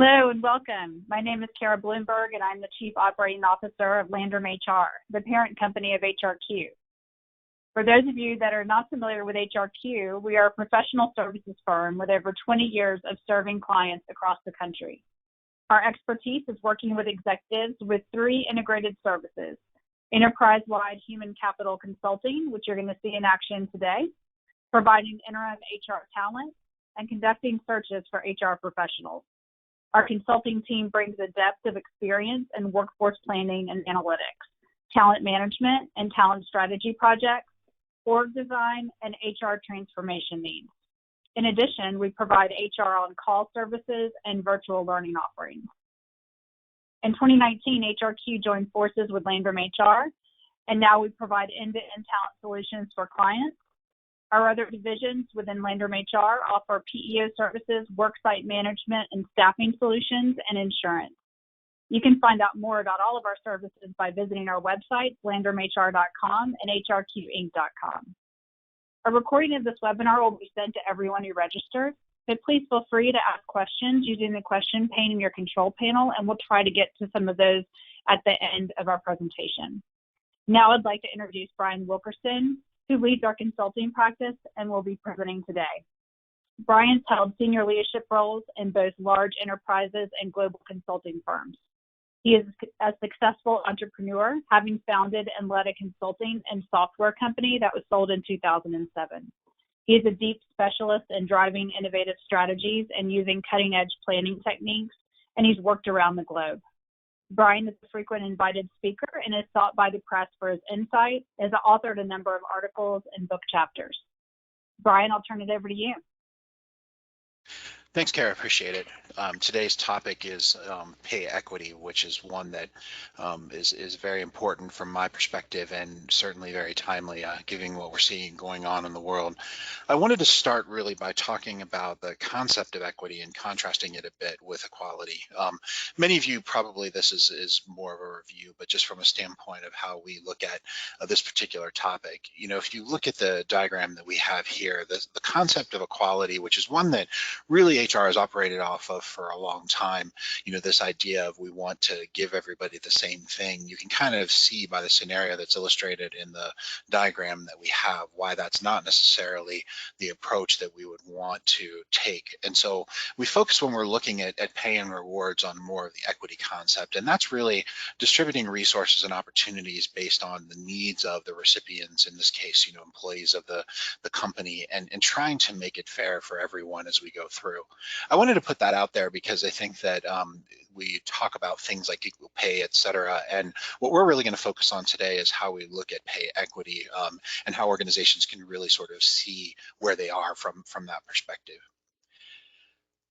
Hello and welcome. My name is Kara Bloomberg and I'm the Chief Operating Officer of Landrum HR, the parent company of HRQ. For those of you that are not familiar with HRQ, we are a professional services firm with over 20 years of serving clients across the country. Our expertise is working with executives with 3 integrated services: enterprise-wide human capital consulting, which you're going to see in action today, providing interim HR talent, and conducting searches for HR professionals. Our consulting team brings a depth of experience in workforce planning and analytics, talent management and talent strategy projects, org design, and HR transformation needs. In addition, we provide HR on-call services and virtual learning offerings. In 2019, HRQ joined forces with Landrum HR, and now we provide end-to-end talent solutions for clients. Our other divisions within Landrum HR offer PEO services, worksite management and staffing solutions, and insurance. You can find out more about all of our services by visiting our website, landrumhr.com and hrqinc.com. A recording of this webinar will be sent to everyone who registers, but please feel free to ask questions using the question pane in your control panel, and we'll try to get to some of those at the end of our presentation. Now I'd like to introduce Brian Wilkerson, who leads our consulting practice and will be presenting today. Brian's held senior leadership roles in both large enterprises and global consulting firms. He is a successful entrepreneur, having founded and led a consulting and software company that was sold in 2007. He is a deep specialist in driving innovative strategies and using cutting-edge planning techniques, and he's worked around the globe. Brian is a frequent invited speaker and is sought by the press for his insight, has authored a number of articles and book chapters. Brian, I'll turn it over to you. Thanks, Kara. Appreciate it. Today's topic is pay equity, which is one that is very important from my perspective and certainly very timely, given what we're seeing going on in the world. I wanted to start really by talking about the concept of equity and contrasting it a bit with equality. Many of you probably this is more of a review, but just from a standpoint of how we look at this particular topic. You know, if you look at the diagram that we have here, the concept of equality, which is one that really HR has operated off of for a long time, you know, this idea of we want to give everybody the same thing. You can kind of see by the scenario that's illustrated in the diagram that we have why that's not necessarily the approach that we would want to take. And so we focus when we're looking at pay and rewards on more of the equity concept, and that's really distributing resources and opportunities based on the needs of the recipients, in this case, you know, employees of the company, and trying to make it fair for everyone as we go through. I wanted to put that out there because I think that we talk about things like equal pay, et cetera, and what we're really going to focus on today is how we look at pay equity and how organizations can really sort of see where they are from that perspective.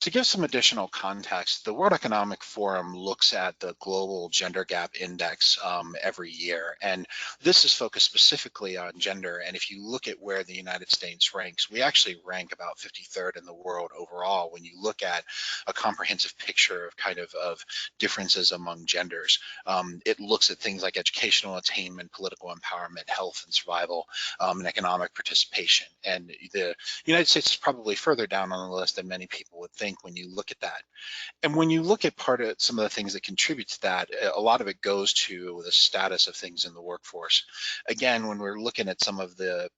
To give some additional context, the World Economic Forum looks at the Global Gender Gap Index every year, and this is focused specifically on gender. And if you look at where the United States ranks, we actually rank about 53rd in the world overall when you look at a comprehensive picture of kind of differences among genders. It looks at things like educational attainment, political empowerment, health and survival, and economic participation. And the United States is probably further down on the list than many people would think when you look at that. And when you look at some of the things that contribute to that, a lot of it goes to the status of things in the workforce. Again, when we're looking at some of the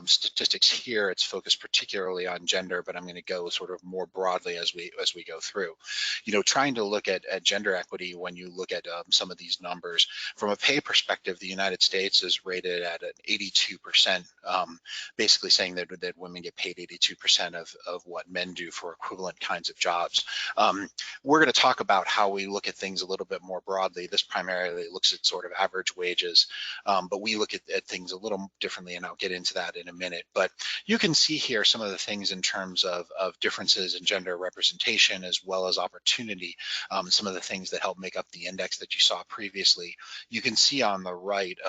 statistics here, it's focused particularly on gender, but I'm going to go sort of more broadly as we go through. You know, trying to look at gender equity when you look at some of these numbers. From a pay perspective, the United States is rated at an 82%, basically saying that women get paid 82% of what men do for equivalent kinds of jobs. We're going to talk about how we look at things a little bit more broadly. This primarily looks at sort of average wages, but we look at things a little differently, and I'll get into that in a minute. But you can see here some of the things in terms of differences in gender representation as well as opportunity, some of the things that help make up the index that you saw previously. You can see on the right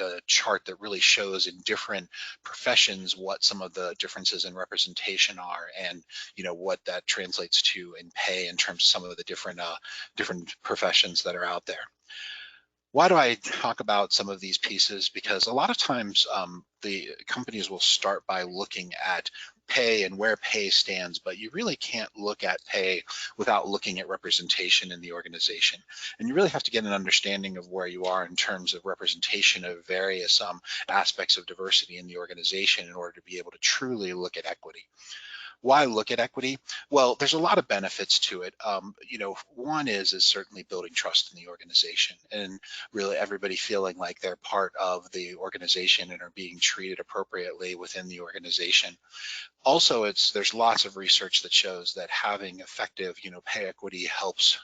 a chart that really shows in different professions what some of the differences in representation are, and you know what that translates to in pay in terms of some of the different professions that are out there. Why do I talk about some of these pieces? Because a lot of times the companies will start by looking at pay and where pay stands, but you really can't look at pay without looking at representation in the organization. And you really have to get an understanding of where you are in terms of representation of various aspects of diversity in the organization in order to be able to truly look at equity. Why look at equity? Well, there's a lot of benefits to it. One is certainly building trust in the organization and really everybody feeling like they're part of the organization and are being treated appropriately within the organization. Also, there's lots of research that shows that having effective, pay equity helps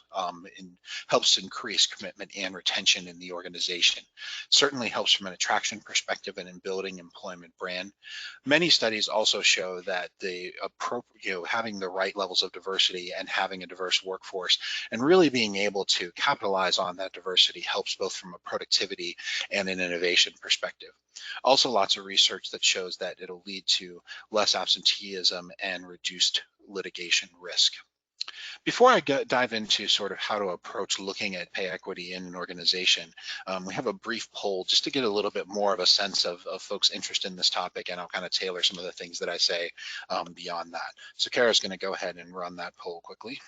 increase commitment and retention in the organization. Certainly helps from an attraction perspective and in building employment brand. Many studies also show that having the right levels of diversity and having a diverse workforce and really being able to capitalize on that diversity helps both from a productivity and an innovation perspective. Also, lots of research that shows that it'll lead to less absenteeism and reduced litigation risk. Before I dive into sort of how to approach looking at pay equity in an organization, we have a brief poll just to get a little bit more of a sense of folks' interest in this topic, and I'll kind of tailor some of the things that I say beyond that. So Kara's going to go ahead and run that poll quickly.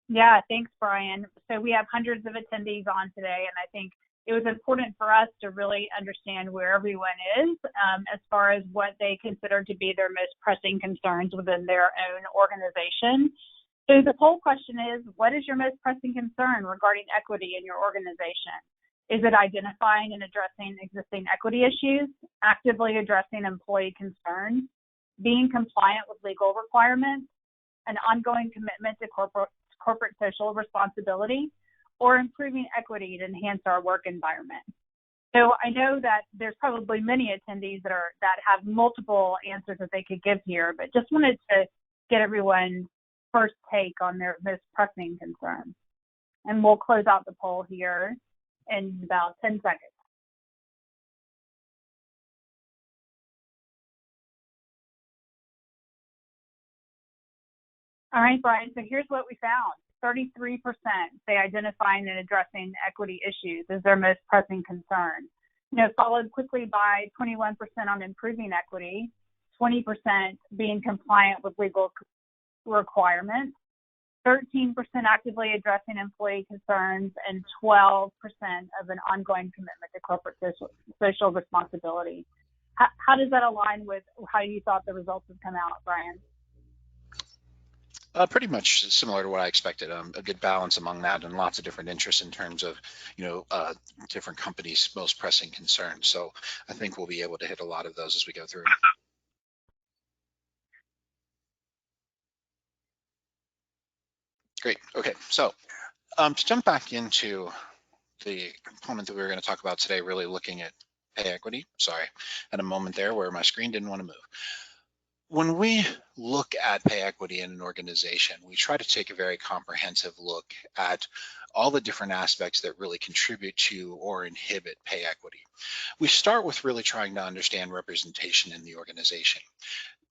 Yeah, thanks, Brian. So we have hundreds of attendees on today, and I think it was important for us to really understand where everyone is as far as what they consider to be their most pressing concerns within their own organization. So the poll question is, what is your most pressing concern regarding equity in your organization? Is it identifying and addressing existing equity issues, actively addressing employee concerns, being compliant with legal requirements, an ongoing commitment to corporate social responsibility, or improving equity to enhance our work environment? So I know that there's probably many attendees that have multiple answers that they could give here, but just wanted to get everyone's first take on their most pressing concerns. And we'll close out the poll here in about 10 seconds. All right, Brian, so here's what we found. 33% say identifying and addressing equity issues is their most pressing concern. Followed quickly by 21% on improving equity, 20% being compliant with legal requirements, 13% actively addressing employee concerns, and 12% of an ongoing commitment to corporate social responsibility. How does that align with how you thought the results would come out, Brian? Pretty much similar to what I expected. A good balance among that, and lots of different interests in terms of, different companies' most pressing concerns. So I think we'll be able to hit a lot of those as we go through. Great. Okay. So to jump back into the component that we were going to talk about today, really looking at pay equity. Sorry, had a moment there where my screen didn't want to move. When we look at pay equity in an organization, we try to take a very comprehensive look at all the different aspects that really contribute to or inhibit pay equity. We start with really trying to understand representation in the organization.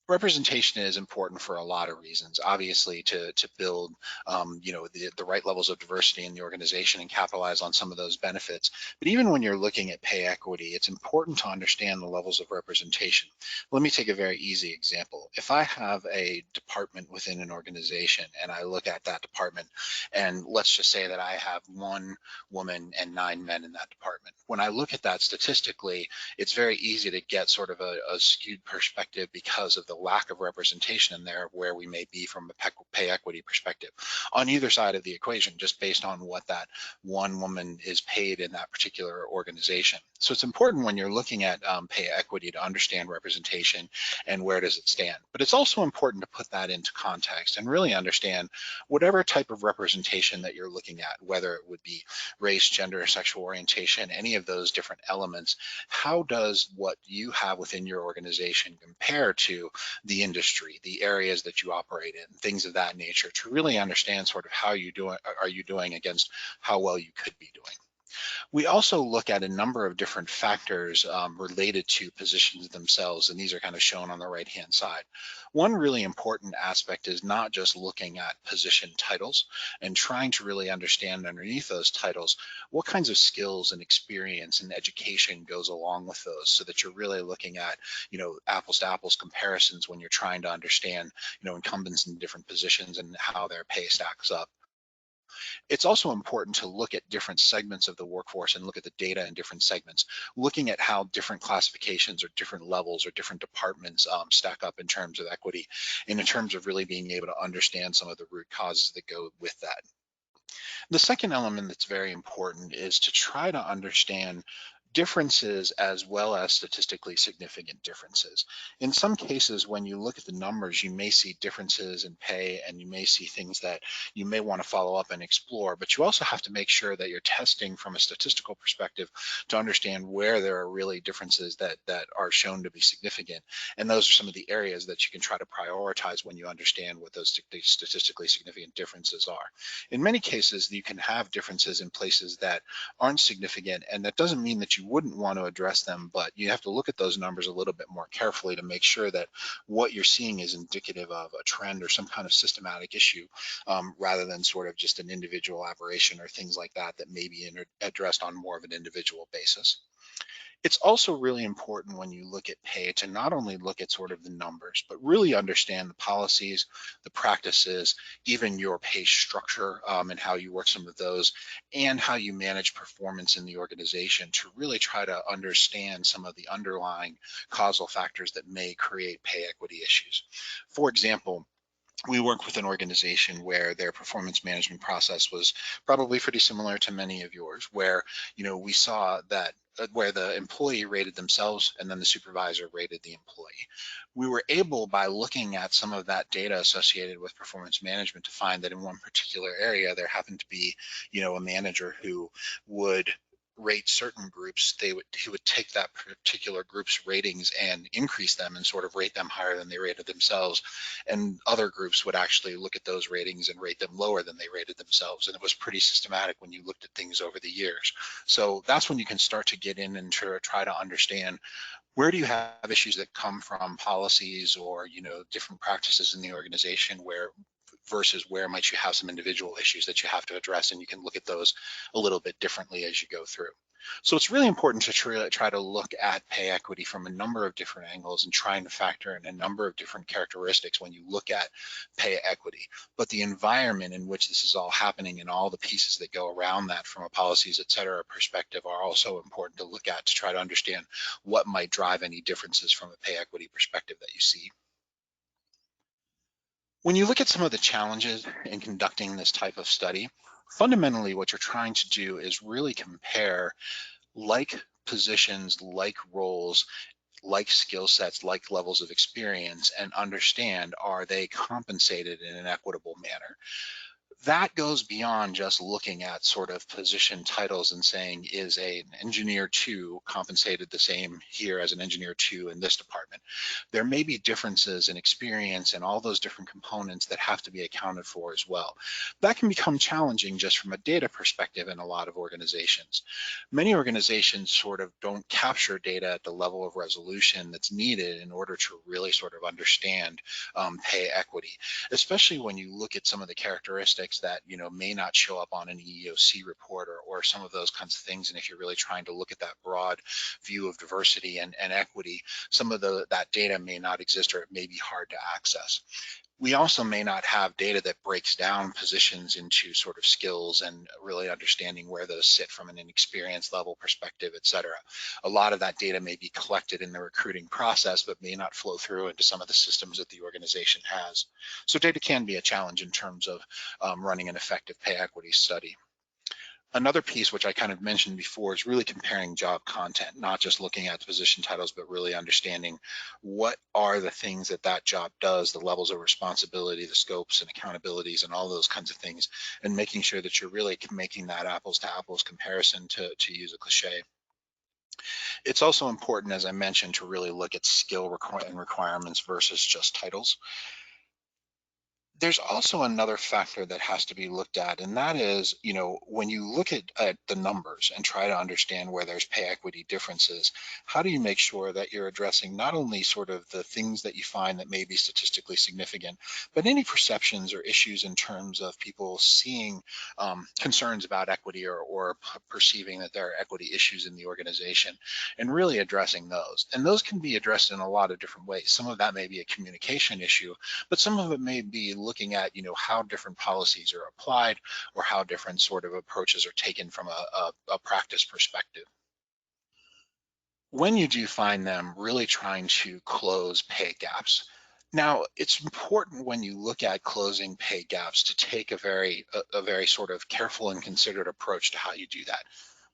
Representation is important for a lot of reasons, obviously to build the right levels of diversity in the organization and capitalize on some of those benefits. But even when you're looking at pay equity, it's important to understand the levels of representation. Let me take a very easy example. If I have a department within an organization and I look at that department, and let's just say that I have 1 woman and 9 men in that department. When I look at that statistically, it's very easy to get sort of a skewed perspective because of the lack of representation in there where we may be from a pay equity perspective on either side of the equation, just based on what that 1 woman is paid in that particular organization. So it's important when you're looking at pay equity to understand representation and where does it stand. But it's also important to put that into context and really understand whatever type of representation that you're looking at, whether it would be race, gender, sexual orientation, any of those different elements. How does what you have within your organization compare to the industry, the areas that you operate in, things of that nature, to really understand sort of how are you doing against how well you could be doing. We also look at a number of different factors related to positions themselves, and these are kind of shown on the right-hand side. One really important aspect is not just looking at position titles and trying to really understand underneath those titles what kinds of skills and experience and education goes along with those, so that you're really looking at, apples to apples comparisons when you're trying to understand, incumbents in different positions and how their pay stacks up. It's also important to look at different segments of the workforce and look at the data in different segments, looking at how different classifications or different levels or different departments stack up in terms of equity, and in terms of really being able to understand some of the root causes that go with that. The second element that's very important is to try to understand differences as well as statistically significant differences. In some cases, when you look at the numbers, you may see differences in pay and you may see things that you may want to follow up and explore, but you also have to make sure that you're testing from a statistical perspective to understand where there are really differences that are shown to be significant. And those are some of the areas that you can try to prioritize when you understand what those statistically significant differences are. In many cases, you can have differences in places that aren't significant, and that doesn't mean that you wouldn't want to address them, but you have to look at those numbers a little bit more carefully to make sure that what you're seeing is indicative of a trend or some kind of systematic issue, rather than sort of just an individual aberration or things like that that may be addressed on more of an individual basis. It's also really important when you look at pay to not only look at sort of the numbers, but really understand the policies, the practices, even your pay structure, and how you work some of those, and how you manage performance in the organization to really try to understand some of the underlying causal factors that may create pay equity issues. For example, we work with an organization where their performance management process was probably pretty similar to many of yours, where we saw that where the employee rated themselves and then the supervisor rated the employee. We were able, by looking at some of that data associated with performance management, to find that in one particular area there happened to be a manager who would rate certain groups. He would take that particular group's ratings and increase them and sort of rate them higher than they rated themselves, and other groups would actually look at those ratings and rate them lower than they rated themselves. And it was pretty systematic when you looked at things over the years. So that's when you can start to get in and try to understand, where do you have issues that come from policies or different practices in the organization, where versus where might you have some individual issues that you have to address, and you can look at those a little bit differently as you go through. So it's really important to try to look at pay equity from a number of different angles and trying to factor in a number of different characteristics when you look at pay equity. But the environment in which this is all happening and all the pieces that go around that from a policies, et cetera, perspective are also important to look at to try to understand what might drive any differences from a pay equity perspective that you see. When you look at some of the challenges in conducting this type of study, fundamentally what you're trying to do is really compare like positions, like roles, like skill sets, like levels of experience, and understand, are they compensated in an equitable manner? That goes beyond just looking at sort of position titles and saying, is an engineer 2 compensated the same here as an engineer 2 in this department? There may be differences in experience and all those different components that have to be accounted for as well. That can become challenging just from a data perspective in a lot of organizations. Many organizations sort of don't capture data at the level of resolution that's needed in order to really sort of understand pay equity, especially when you look at some of the characteristics that may not show up on an EEOC report or some of those kinds of things. And if you're really trying to look at that broad view of diversity and equity, some of that data may not exist, or it may be hard to access. We also may not have data that breaks down positions into sort of skills and really understanding where those sit from an experience level perspective, et cetera. A lot of that data may be collected in the recruiting process, but may not flow through into some of the systems that the organization has. So data can be a challenge in terms of running an effective pay equity study. Another piece, which I kind of mentioned before, is really comparing job content, not just looking at the position titles, but really understanding what are the things that job does, the levels of responsibility, the scopes and accountabilities, and all those kinds of things, and making sure that you're really making that apples to apples comparison, to use a cliche. It's also important, as I mentioned, to really look at skill and requirements versus just titles. There's also another factor that has to be looked at, and that is, when you look at the numbers and try to understand where there's pay equity differences, how do you make sure that you're addressing not only sort of the things that you find that may be statistically significant, but any perceptions or issues in terms of people seeing concerns about equity or perceiving that there are equity issues in the organization, and really addressing those. And those can be addressed in a lot of different ways. Some of that may be a communication issue, but some of it may be looking at how different policies are applied or how different sort of approaches are taken from a practice perspective. When you do find them really trying to close pay gaps, now it's important when you look at closing pay gaps to take a very sort of careful and considered approach to how you do that.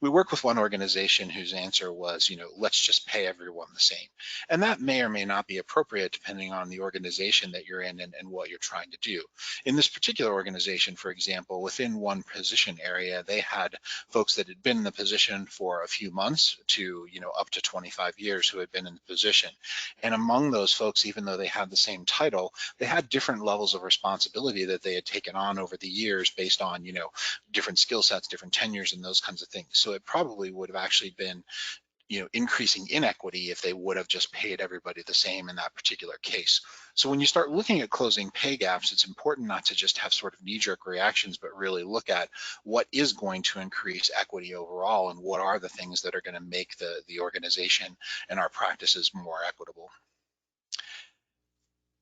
We work with one organization whose answer was, let's just pay everyone the same. And that may or may not be appropriate depending on the organization that you're in and what you're trying to do. In this particular organization, for example, within one position area, they had folks that had been in the position for a few months to, up to 25 years who had been in the position. And among those folks, even though they had the same title, they had different levels of responsibility that they had taken on over the years based on, different skill sets, different tenures, and those kinds of things. So it probably would have actually been, increasing inequity if they would have just paid everybody the same in that particular case. So when you start looking at closing pay gaps, it's important not to just have sort of knee-jerk reactions, but really look at what is going to increase equity overall and what are the things that are going to make the organization and our practices more equitable.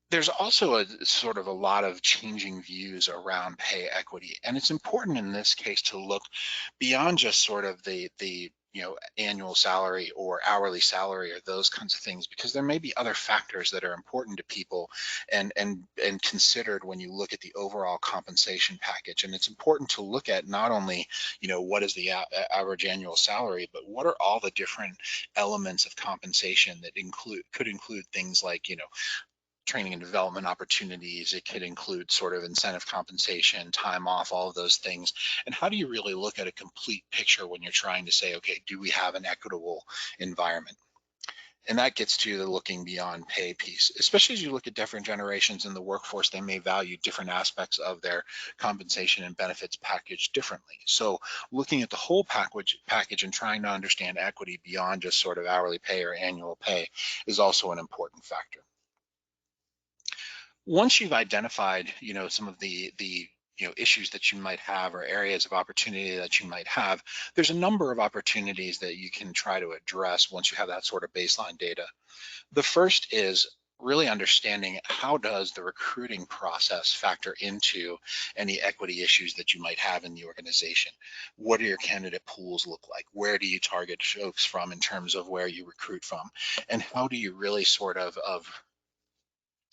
There's also a sort of a lot of changing views around pay equity, and it's important in this case to look beyond just sort of the annual salary or hourly salary or those kinds of things, because there may be other factors that are important to people and considered when you look at the overall compensation package. And it's important to look at not only what is the average annual salary, but what are all the different elements of compensation that could include things like training and development opportunities. It could include sort of incentive compensation, time off, all of those things. And how do you really look at a complete picture when you're trying to say, okay, do we have an equitable environment? And that gets to the looking beyond pay piece, especially as you look at different generations in the workforce. They may value different aspects of their compensation and benefits package differently. So looking at the whole package and trying to understand equity beyond just sort of hourly pay or annual pay is also an important factor. Once you've identified, some of the issues that you might have or areas of opportunity that you might have, there's a number of opportunities that you can try to address once you have that sort of baseline data. The first is really understanding how does the recruiting process factor into any equity issues that you might have in the organization. What do your candidate pools look like? Where do you target folks from in terms of where you recruit from? And how do you really sort of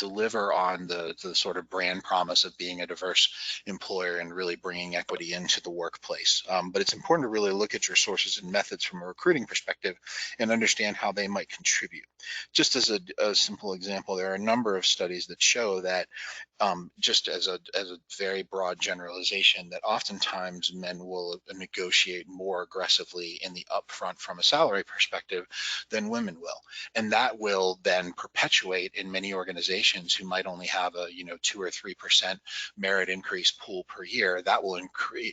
deliver on the sort of brand promise of being a diverse employer and really bringing equity into the workplace. But it's important to really look at your sources and methods from a recruiting perspective and understand how they might contribute. Just as a simple example, there are a number of studies that show that just as a very broad generalization, that oftentimes men will negotiate more aggressively in the upfront from a salary perspective than women will. And that will then perpetuate in many organizations who might only have a 2 or 3% merit increase pool per year. That will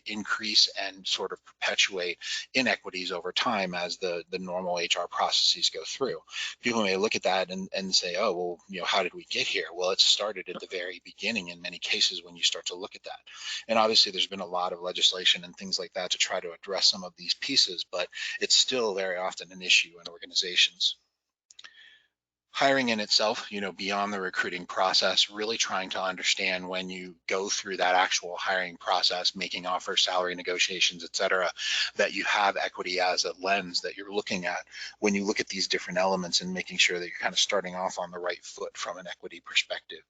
increase and sort of perpetuate inequities over time as the normal HR processes go through. People may look at that and say, oh, well, how did we get here? Well, it started at the very beginning in many cases when you start to look at that. And obviously there's been a lot of legislation and things like that to try to address some of these pieces, but it's still very often an issue in organizations. Hiring in itself, beyond the recruiting process, really trying to understand when you go through that actual hiring process, making offers, salary negotiations, et cetera, that you have equity as a lens that you're looking at when you look at these different elements and making sure that you're kind of starting off on the right foot from an equity perspective.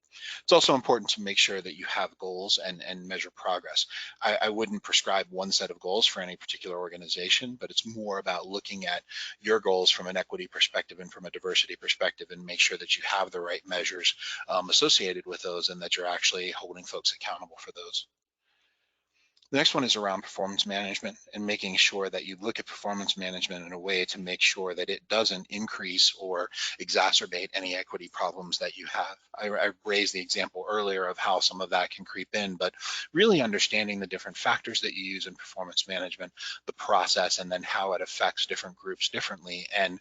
It's also important to make sure that you have goals and measure progress. I wouldn't prescribe one set of goals for any particular organization, but it's more about looking at your goals from an equity perspective and from a diversity perspective, and make sure that you have the right measures associated with those and that you're actually holding folks accountable for those. The next one is around performance management and making sure that you look at performance management in a way to make sure that it doesn't increase or exacerbate any equity problems that you have. I raised the example earlier of how some of that can creep in, but really understanding the different factors that you use in performance management, the process, and then how it affects different groups differently, and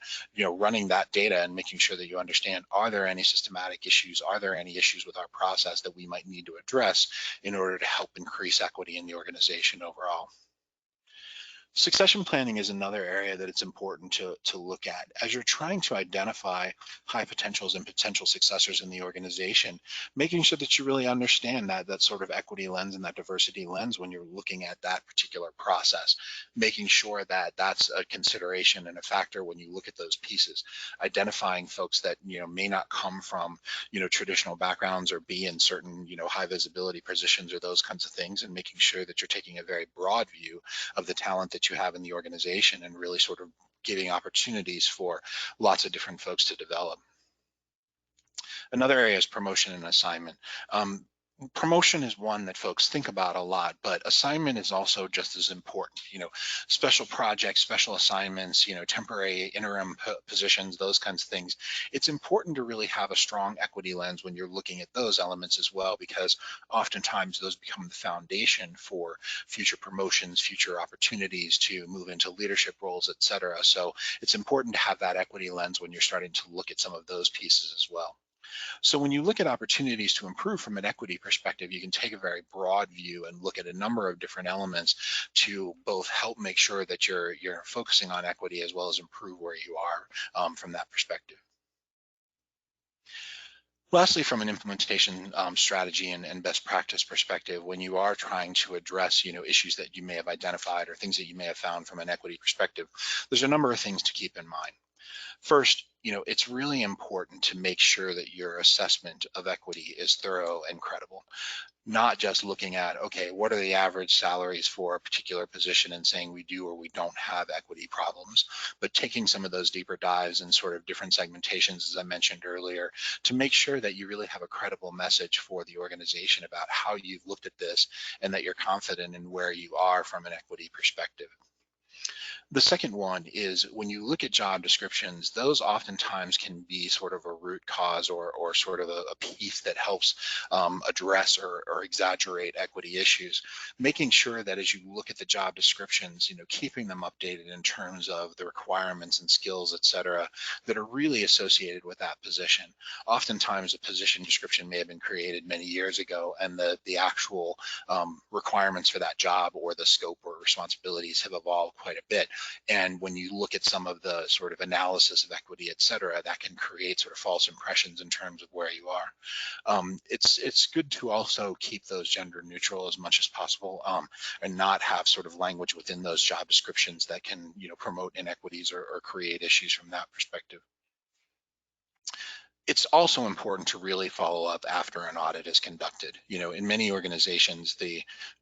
running that data and making sure that you understand, are there any systematic issues? Are there any issues with our process that we might need to address in order to help increase equity in the organization overall? Succession planning is another area that it's important to look at. As you're trying to identify high potentials and potential successors in the organization, making sure that you really understand that sort of equity lens and that diversity lens when you're looking at that particular process, making sure that that's a consideration and a factor when you look at those pieces, identifying folks that may not come from traditional backgrounds or be in certain high visibility positions or those kinds of things, and making sure that you're taking a very broad view of the talent that you have in the organization and really sort of giving opportunities for lots of different folks to develop. Another area is promotion and assignment. Promotion is one that folks think about a lot, but assignment is also just as important. Special projects, special assignments, temporary interim positions, those kinds of things. It's important to really have a strong equity lens when you're looking at those elements as well, because oftentimes those become the foundation for future promotions, future opportunities to move into leadership roles, et cetera. So it's important to have that equity lens when you're starting to look at some of those pieces as well. So when you look at opportunities to improve from an equity perspective, you can take a very broad view and look at a number of different elements to both help make sure that you're focusing on equity as well as improve where you are from that perspective. Lastly, from an implementation strategy and best practice perspective, when you are trying to address issues that you may have identified or things that you may have found from an equity perspective, there's a number of things to keep in mind. First, it's really important to make sure that your assessment of equity is thorough and credible, not just looking at, okay, what are the average salaries for a particular position and saying we do or we don't have equity problems, but taking some of those deeper dives and sort of different segmentations, as I mentioned earlier, to make sure that you really have a credible message for the organization about how you've looked at this and that you're confident in where you are from an equity perspective. The second one is when you look at job descriptions, those oftentimes can be sort of a root cause or sort of a piece that helps address or exaggerate equity issues. Making sure that as you look at the job descriptions, keeping them updated in terms of the requirements and skills, et cetera, that are really associated with that position. Oftentimes a position description may have been created many years ago, and the actual requirements for that job or the scope or responsibilities have evolved quite a bit. And when you look at some of the sort of analysis of equity, et cetera, that can create sort of false impressions in terms of where you are. It's good to also keep those gender neutral as much as possible, and not have sort of language within those job descriptions that can promote inequities or create issues from that perspective. It's also important to really follow up after an audit is conducted. In many organizations,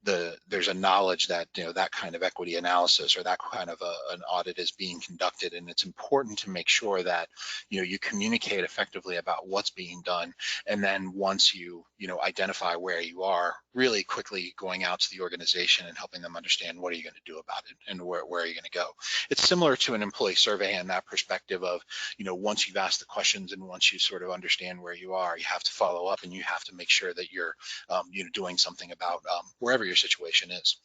there's a knowledge that that kind of equity analysis or that kind of an audit is being conducted, and it's important to make sure that you communicate effectively about what's being done, and then once you identify where you are, really quickly going out to the organization and helping them understand what are you going to do about it and where are you going to go. It's similar to an employee survey in that perspective of once you've asked the questions and once you sort of understand where you are, you have to follow up and you have to make sure that you're doing something about wherever your situation is.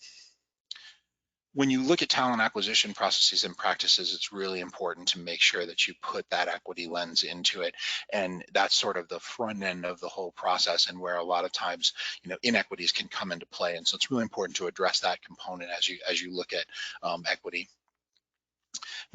When you look at talent acquisition processes and practices, it's really important to make sure that you put that equity lens into it. And that's sort of the front end of the whole process, and where a lot of times, inequities can come into play. And so it's really important to address that component as you look at equity.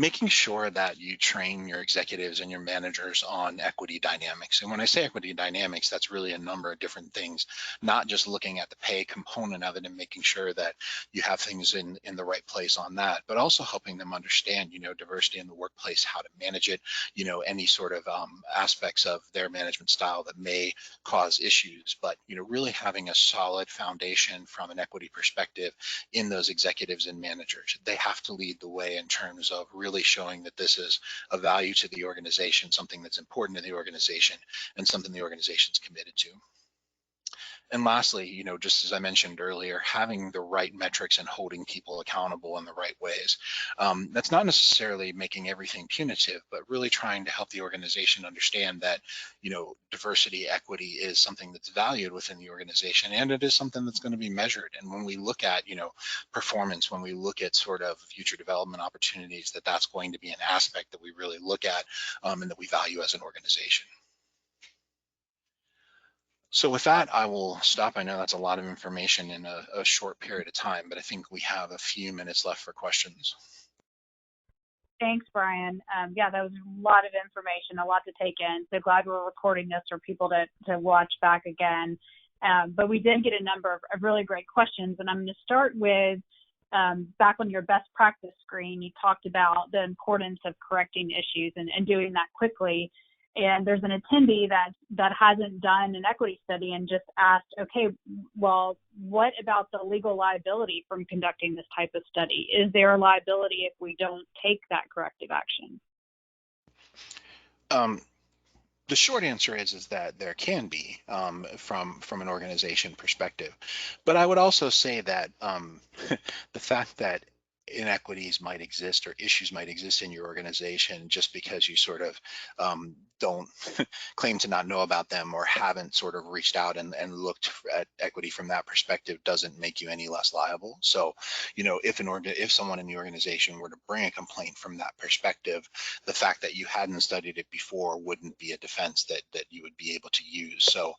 Making sure that you train your executives and your managers on equity dynamics. And when I say equity dynamics, that's really a number of different things, not just looking at the pay component of it and making sure that you have things in the right place on that, but also helping them understand, diversity in the workplace, how to manage it, any sort of aspects of their management style that may cause issues, but, really having a solid foundation from an equity perspective in those executives and managers. They have to lead the way in terms of really showing that this is a value to the organization, something that's important to the organization, and something the organization's committed to. And lastly, just as I mentioned earlier, having the right metrics and holding people accountable in the right ways. That's not necessarily making everything punitive, but really trying to help the organization understand that, diversity, equity is something that's valued within the organization, and it is something that's going to be measured. And when we look at, performance, when we look at sort of future development opportunities, that's going to be an aspect that we really look at, and that we value as an organization. So with that, I will stop. I know that's a lot of information in a short period of time, but I think we have a few minutes left for questions. Thanks, Brian. Yeah, that was a lot of information, a lot to take in. So glad we're recording this for people to watch back again. But we did get a number of really great questions, and I'm going to start with back on your best practice screen. You talked about the importance of correcting issues and doing that quickly. And there's an attendee that hasn't done an equity study and just asked, okay, well, what about the legal liability from conducting this type of study? Is there a liability if we don't take that corrective action? The short answer is that there can be, from an organization perspective. But I would also say that the fact that inequities might exist or issues might exist in your organization just because you sort of don't claim to not know about them or haven't sort of reached out and looked at equity from that perspective doesn't make you any less liable. So, if someone in the organization were to bring a complaint from that perspective, the fact that you hadn't studied it before wouldn't be a defense that you would be able to use. So,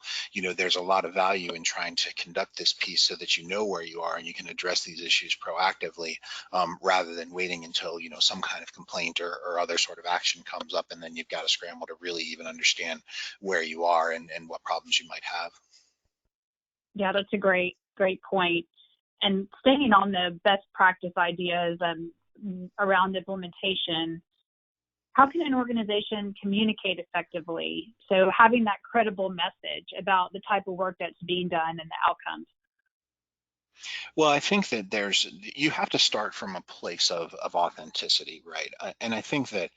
there's a lot of value in trying to conduct this piece so that you know where you are and you can address these issues proactively, rather than waiting until some kind of complaint or other sort of action comes up, and then you've got to scramble to really even understand where you are and what problems you might have. Yeah, that's a great point. And staying on the best practice ideas around implementation, how can an organization communicate effectively? So having that credible message about the type of work that's being done and the outcomes. Well, I think that you have to start from a place of authenticity, right? And I think that,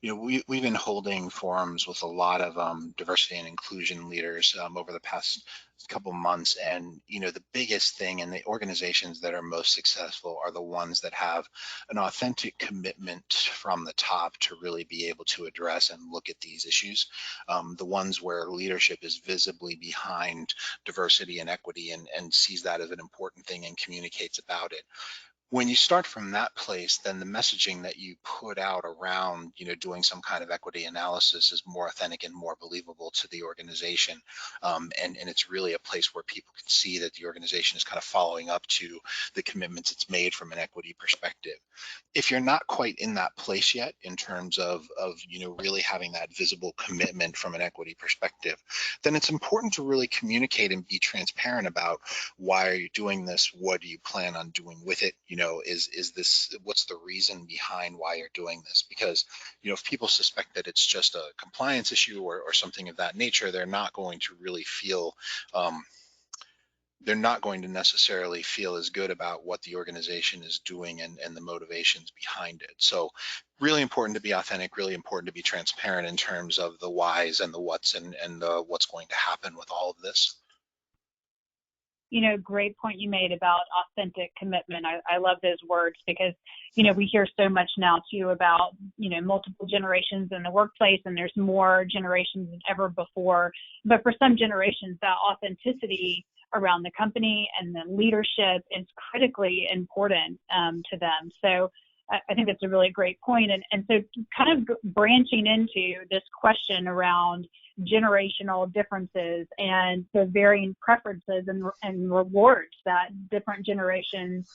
we've been holding forums with a lot of diversity and inclusion leaders over the past couple months, and the biggest thing, and the organizations that are most successful are the ones that have an authentic commitment from the top to really be able to address and look at these issues. The ones where leadership is visibly behind diversity and equity and sees that as an important thing and communicates about it. When you start from that place, then the messaging that you put out around, doing some kind of equity analysis is more authentic and more believable to the organization. And it's really a place where people can see that the organization is kind of following up to the commitments it's made from an equity perspective. If you're not quite in that place yet in terms of really having that visible commitment from an equity perspective, then it's important to really communicate and be transparent about why are you doing this? What do you plan on doing with it? Is this, what's the reason behind why you're doing this? Because, if people suspect that it's just a compliance issue or something of that nature, they're not going to really feel, they're not going to necessarily feel as good about what the organization is doing and the motivations behind it. So really important to be authentic, really important to be transparent in terms of the whys and the whats and the what's going to happen with all of this. Great point you made about authentic commitment. I love those words because, we hear so much now too about, multiple generations in the workplace, and there's more generations than ever before. But for some generations, that authenticity around the company and the leadership is critically important to them. So I think that's a really great point. And so kind of branching into this question around generational differences and the varying preferences and rewards that different generations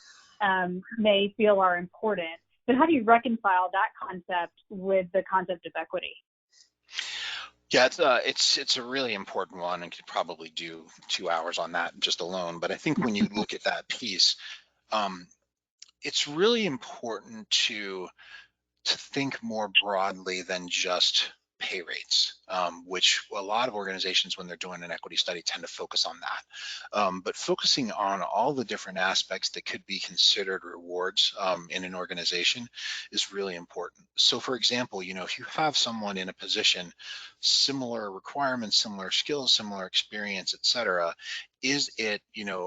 may feel are important. But how do you reconcile that concept with the concept of equity? Yeah, it's a really important one, and could probably do 2 hours on that just alone. But I think when you look at that piece, it's really important to think more broadly than just pay rates, which a lot of organizations, when they're doing an equity study, tend to focus on that. But focusing on all the different aspects that could be considered rewards in an organization is really important. So for example, if you have someone in a position, similar requirements, similar skills, similar experience, et cetera, is it,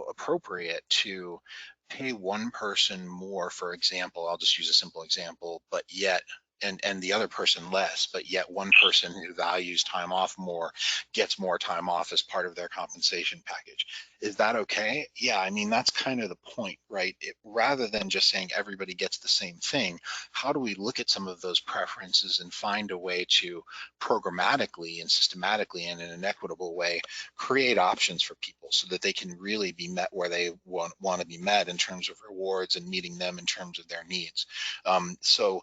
appropriate to pay one person more, for example, I'll just use a simple example, but yet and the other person less, but yet one person who values time off more gets more time off as part of their compensation package. Is that okay? Yeah, I mean, that's kind of the point, right? Rather than just saying everybody gets the same thing, how do we look at some of those preferences and find a way to programmatically and systematically and in an equitable way create options for people so that they can really be met where they want to be met in terms of rewards and meeting them in terms of their needs. So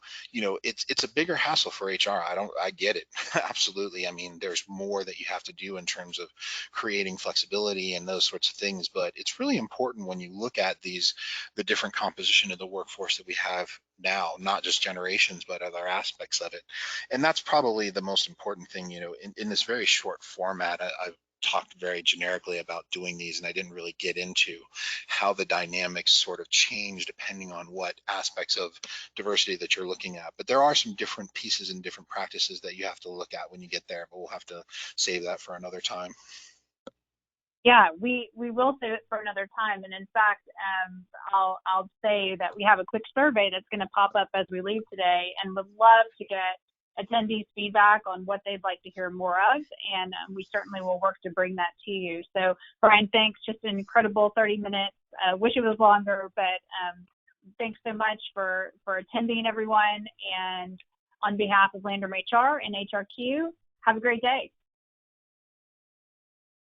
it's a bigger hassle for HR. I get it. Absolutely. I mean, there's more that you have to do in terms of creating flexibility and those sorts of things, but it's really important when you look at the different composition of the workforce that we have now, not just generations, but other aspects of it. And that's probably the most important thing, in this very short format. I've talked very generically about doing these, and I didn't really get into how the dynamics sort of change depending on what aspects of diversity that you're looking at. But there are some different pieces and different practices that you have to look at when you get there, but we'll have to save that for another time. Yeah, we will save it for another time. And in fact, I'll say that we have a quick survey that's going to pop up as we leave today, and would love to get attendees' feedback on what they'd like to hear more of. And we certainly will work to bring that to you. So, Brian, thanks. Just an incredible 30 minutes. Wish it was longer, but thanks so much for attending, everyone. And on behalf of Landrum HR and HRQ, have a great day.